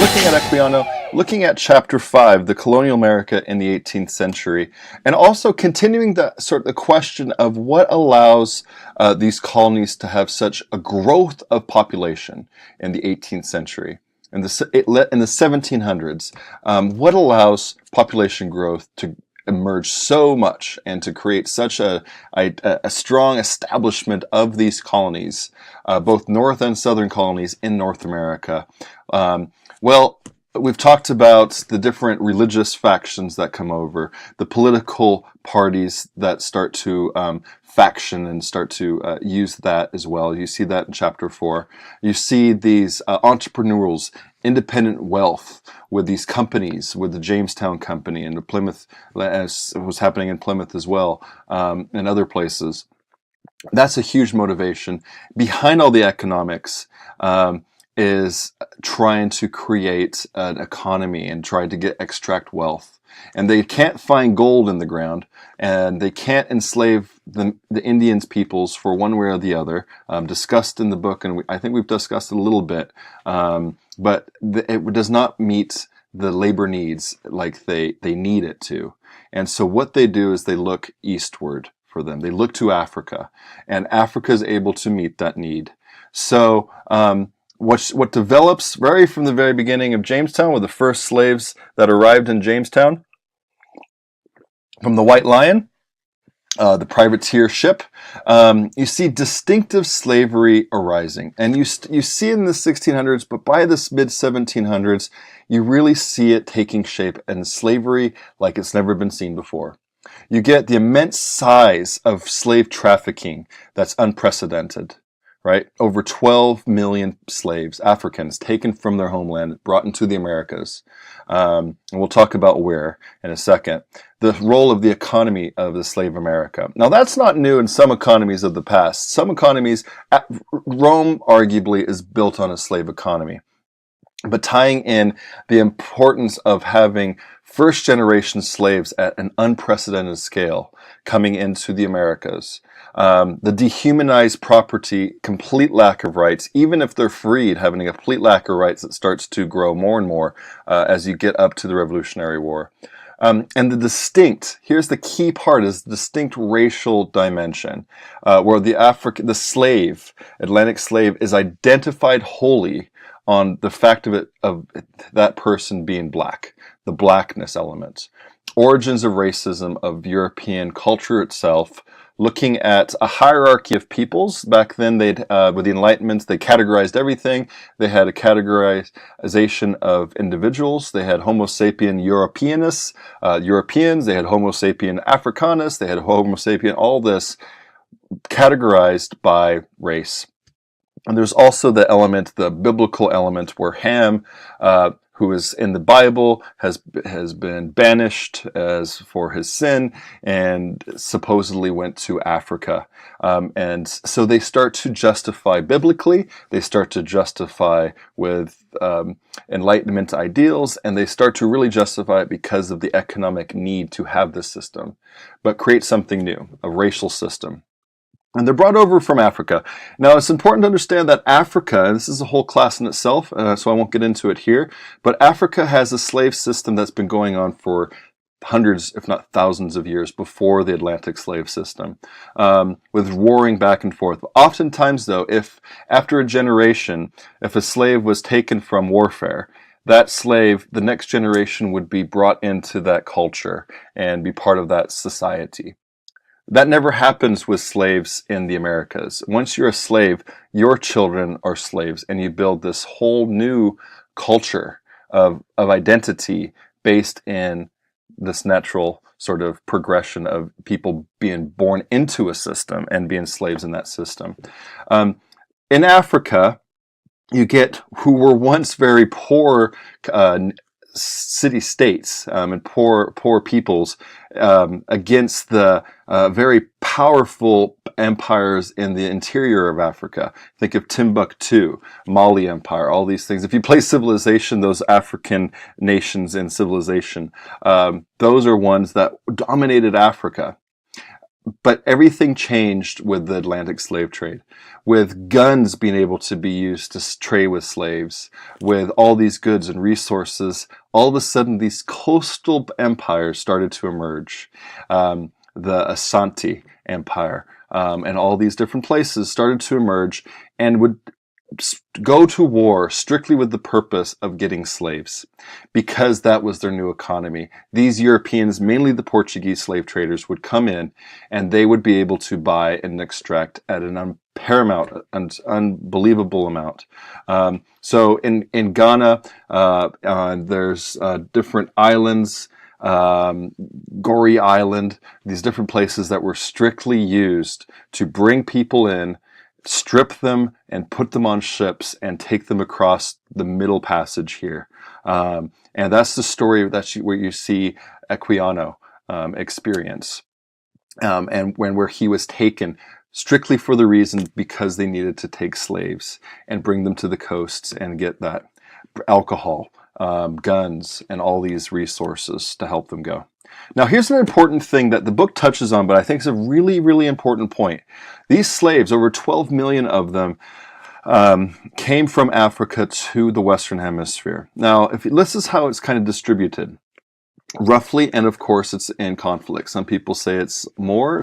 looking at Equiano, looking at Chapter 5, the colonial America in the 18th century, and also continuing the sort of the question of what allows these colonies to have such a growth of population in the 18th century. In the 1700s, what allows population growth to emerge so much and to create such a strong establishment of these colonies, both north and southern colonies in North America? Well, we've talked about the different religious factions that come over, the political parties that start to faction and start to use that as well. You see that in Chapter 4. You see these entrepreneurs, independent wealth with these companies, with the Jamestown Company and the Plymouth, as was happening in Plymouth as well, and other places. That's a huge motivation. Behind all the economics is trying to create an economy and trying to extract wealth. And they can't find gold in the ground, and they can't enslave the Indians peoples for one way or the other, discussed in the book, and I think we've discussed it a little bit, but it does not meet the labor needs like they need it to. And so what they do is they look eastward for them. They look to Africa, and Africa is able to meet that need. So what develops from the very beginning of Jamestown, with the first slaves that arrived in Jamestown from the White Lion, the privateer ship, you see distinctive slavery arising. And you see it in the 1600s, but by the mid-1700s, you really see it taking shape, and slavery like it's never been seen before. You get the immense size of slave trafficking that's unprecedented. Right? Over 12 million slaves, Africans, taken from their homeland, brought into the Americas. And we'll talk about where in a second. The role of the economy of the slave America. Now, that's not new in some economies of the past. Some economies, Rome arguably is built on a slave economy. But tying in the importance of having first-generation slaves at an unprecedented scale coming into the Americas. The dehumanized property, complete lack of rights, even if they're freed, having a complete lack of rights that starts to grow more and more as you get up to the Revolutionary War. And here's the key part, is the distinct racial dimension, where the slave, Atlantic slave, is identified wholly on the fact of that person being black, the blackness element. Origins of racism of European culture itself, looking at a hierarchy of peoples. Back then, with the Enlightenment, they categorized everything. They had a categorization of individuals. They had Homo sapien Europeanus, Europeans. They had Homo sapien Africanus. They had Homo sapien, all this categorized by race. And there's also the element, the biblical element, where Ham, who is in the Bible, has been banished as for his sin and supposedly went to Africa. And so they start to justify biblically, they start to justify with Enlightenment ideals, and they start to really justify it because of the economic need to have this system, but create something new, a racial system. And they're brought over from Africa. Now, it's important to understand that Africa, and this is a whole class in itself, so I won't get into it here, but Africa has a slave system that's been going on for hundreds, if not thousands of years before the Atlantic slave system, with warring back and forth. Oftentimes, though, if after a generation, if a slave was taken from warfare, that slave, the next generation would be brought into that culture and be part of that society. That never happens with slaves in the Americas. Once you're a slave, your children are slaves, and you build this whole new culture of identity based in this natural sort of progression of people being born into a system and being slaves in that system. In Africa, you get who were once very poor city-states and poor peoples against the very powerful empires in the interior of Africa. Think of Timbuktu, Mali Empire, all these things. If you play Civilization, those African nations in Civilization, those are ones that dominated Africa. But everything changed with the Atlantic slave trade, with guns being able to be used to trade with slaves, with all these goods and resources. All of a sudden, these coastal empires started to emerge. The Asante Empire and all these different places started to emerge and would go to war strictly with the purpose of getting slaves, because that was their new economy. These Europeans, mainly the Portuguese slave traders, would come in and they would be able to buy and extract at an paramount, an unbelievable amount. So in Ghana, there's different islands, Goree Island, these different places that were strictly used to bring people in, strip them, and put them on ships and take them across the Middle Passage here. And that's the story where you see Equiano experience. And where he was taken strictly for the reason because they needed to take slaves and bring them to the coasts and get that alcohol, guns, and all these resources to help them go. Now, here's an important thing that the book touches on, but I think is a really, really important point. These slaves, over 12 million of them, came from Africa to the Western Hemisphere. Now, this is how it's kind of distributed, roughly, and of course, it's in conflict. Some people say it's more.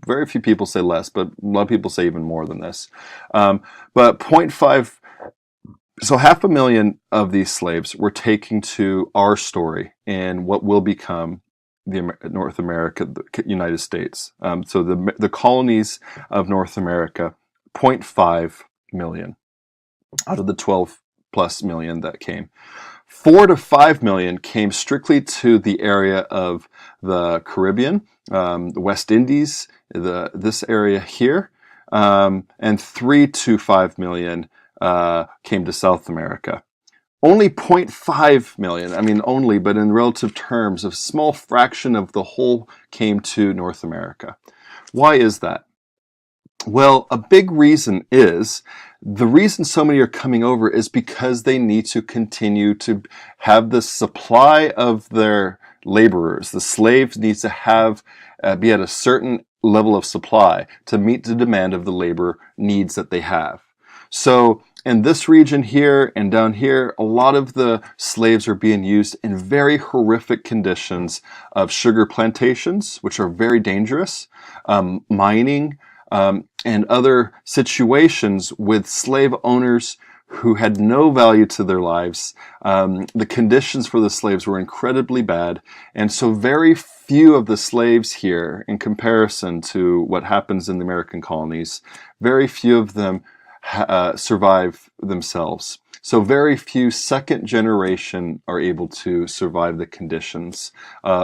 Very few people say less, but a lot of people say even more than this. But 0.5. So 500,000 of these slaves were taken to our story in what will become North America, the United States. So the colonies of North America, 0.5 million out of the 12 plus million that came. 4 to 5 million came strictly to the area of the Caribbean, the West Indies, this area here, and 3 to 5 million came to South America. Only 0.5 million, I mean only, but in relative terms, a small fraction of the whole came to North America. Why is that? Well, a big reason is, the reason so many are coming over is because they need to continue to have the supply of their laborers. The slaves needs to be at a certain level of supply to meet the demand of the labor needs that they have. So in this region here and down here, a lot of the slaves are being used in very horrific conditions of sugar plantations, which are very dangerous, mining, and other situations with slave owners who had no value to their lives. The conditions for the slaves were incredibly bad, and so very few of the slaves here, in comparison to what happens in the American colonies, very few of them survive themselves. So very few second generation are able to survive the conditions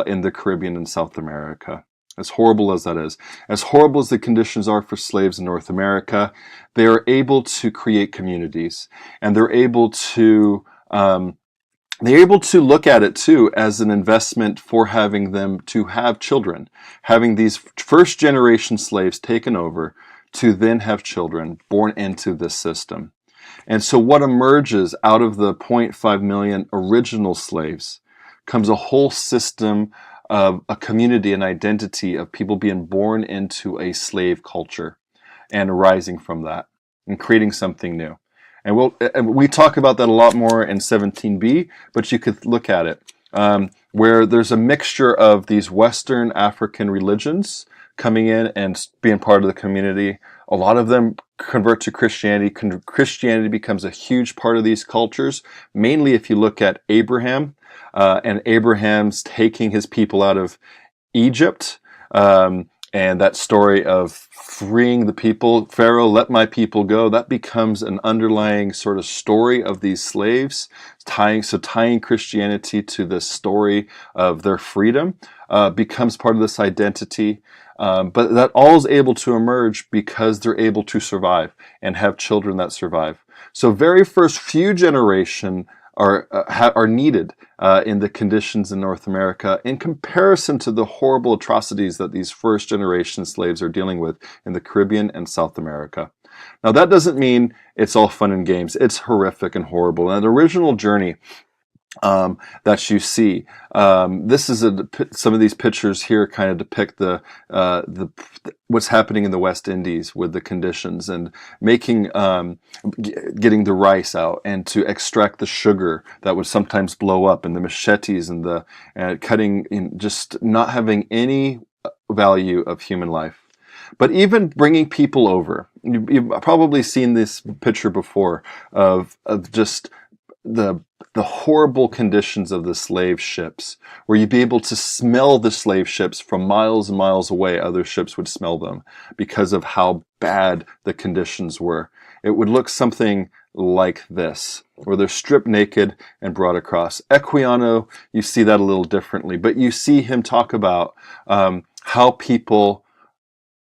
in the Caribbean and South America. As horrible as that is, as horrible as the conditions are for slaves in North America, they are able to create communities, and they're able to look at it too as an investment for having them to have children, having these first generation slaves taken over to then have children born into this system. And so what emerges out of the 0.5 million original slaves comes a whole system of a community and identity of people being born into a slave culture and arising from that and creating something new. And we talk about that a lot more in 17b, but you could look at it where there's a mixture of these Western African religions coming in and being part of the community. A lot of them convert to Christianity. Christianity becomes a huge part of these cultures, mainly if you look at Abraham, and Abraham's taking his people out of Egypt, and that story of freeing the people. Pharaoh, let my people go. That becomes an underlying sort of story of these slaves, tying Christianity to the story of their freedom becomes part of this identity. But that all is able to emerge because they're able to survive and have children that survive. So very first few generation are needed in the conditions in North America in comparison to the horrible atrocities that these first generation slaves are dealing with in the Caribbean and South America. Now that doesn't mean it's all fun and games. It's horrific and horrible. And the original journey that you see. This is some of these pictures here kind of depict the what's happening in the West Indies with the conditions and making getting the rice out and to extract the sugar that would sometimes blow up, and the machetes and the cutting in, just not having any value of human life. But even bringing people over, you've probably seen this picture before of just the the horrible conditions of the slave ships, where you'd be able to smell the slave ships from miles and miles away. Other ships would smell them because of how bad the conditions were. It would look something like this, where they're stripped naked and brought across. Equiano, you see that a little differently, but you see him talk about how people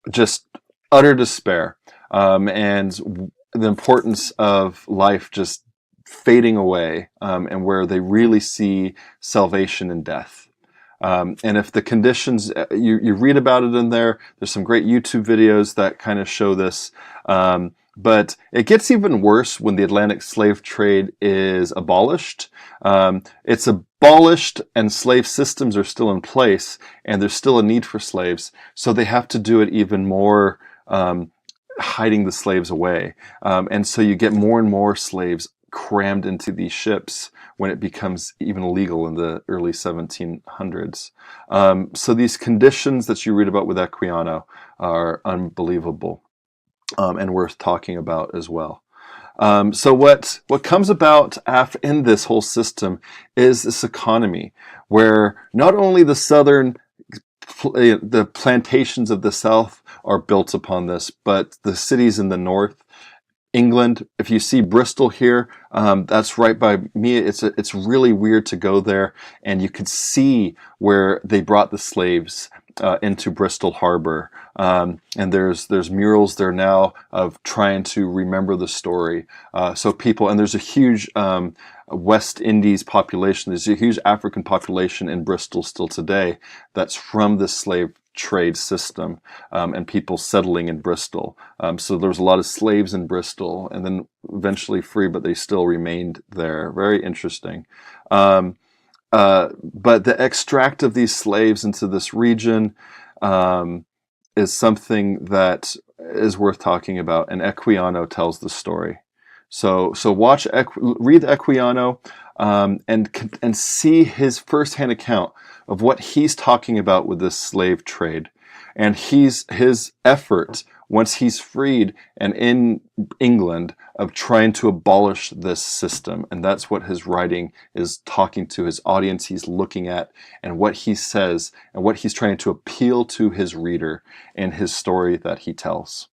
just utter despair, and the importance of life just fading away, and where they really see salvation in death. And if the conditions, you read about it in there, there's some great YouTube videos that kind of show this. But it gets even worse when the Atlantic slave trade is abolished. It's abolished and slave systems are still in place, and there's still a need for slaves. So they have to do it even more, hiding the slaves away. And so you get more and more slaves crammed into these ships when it becomes even illegal in the early 1700s. So these conditions that you read about with Equiano are unbelievable, and worth talking about as well. So what comes about in this whole system is this economy where not only the plantations of the South are built upon this, but the cities in the North, England. If you see Bristol here, that's right by me. It's really weird to go there, and you could see where they brought the slaves into Bristol Harbor. And there's murals there now of trying to remember the story. So people, and there's a huge West Indies population. There's a huge African population in Bristol still today that's from the slave trade system, and people settling in Bristol. So there was a lot of slaves in Bristol, and then eventually free, but they still remained there. Very interesting. But the extract of these slaves into this region is something that is worth talking about, and Equiano tells the story. So read Equiano, and see his firsthand account of what he's talking about with this slave trade, and his effort once he's freed and in England of trying to abolish this system. And that's what his writing is talking to his audience. He's looking at, and what he says, and what he's trying to appeal to his reader in his story that he tells.